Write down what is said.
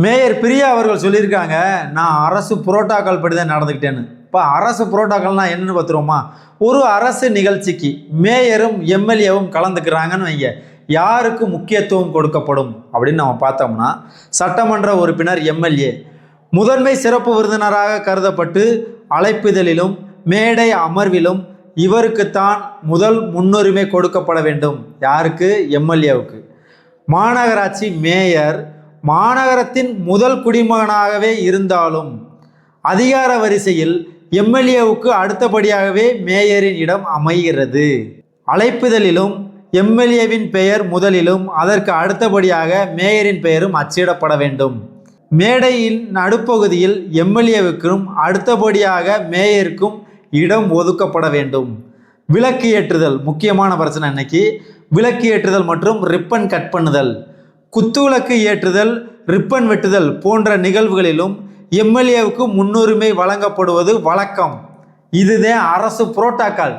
Mayor Priya அவர்கள் சொல்லியிருக்காங்க, நான் அரசு புரோட்டோக்கால் படி தான் நடந்துக்கிட்டேன்னு. இப்போ அரசு புரோட்டோக்கால்னா என்னன்னு பார்த்துருவோமா? ஒரு அரசு நிகழ்ச்சிக்கு மேயரும் எம்எல்ஏவும் கலந்துக்கிறாங்கன்னு வைங்க, யாருக்கு முக்கியத்துவம் கொடுக்கப்படும் அப்படின்னு நம்ம பார்த்தோம்னா, சட்டமன்ற உறுப்பினர் எம்எல்ஏ முதன்மை சிறப்பு விருந்தினராக கருதப்பட்டு அழைப்பிதழிலும் மேடை அமர்விலும் இவருக்குத்தான் முதல் முன்னுரிமை கொடுக்கப்பட வேண்டும். யாருக்கு? எம்எல்ஏவுக்கு. மாநகராட்சி மேயர் மாநகரத்தின் முதல் குடிமகனாகவே இருந்தாலும் அதிகார வரிசையில் எம்எல்ஏவுக்கு அடுத்தபடியாகவே மேயரின் இடம் அமைகிறது. அழைப்பிதழிலும் எம்எல்ஏவின் பெயர் முதலிலும் அதற்கு அடுத்தபடியாக மேயரின் பெயரும் அச்சிடப்பட வேண்டும். மேடையின் நடுப்பகுதியில் எம்எல்ஏவுக்கும் அடுத்தபடியாக மேயருக்கும் இடம் ஒதுக்கப்பட வேண்டும். விளக்கு ஏற்றுதல் முக்கியமான பிரச்சனை. இன்னைக்கு விளக்கு ஏற்றுதல் மற்றும் ரிப்பன் கட் பண்ணுதல், குத்துவிளக்கு ஏற்றுதல், ரிப்பன் வெட்டுதல் போன்ற நிகழ்வுகளிலும் எம்எல்ஏவுக்கு முன்னுரிமை வழங்கப்படுவது வழக்கம். இதுதான் அரசு புரோட்டோக்கால்.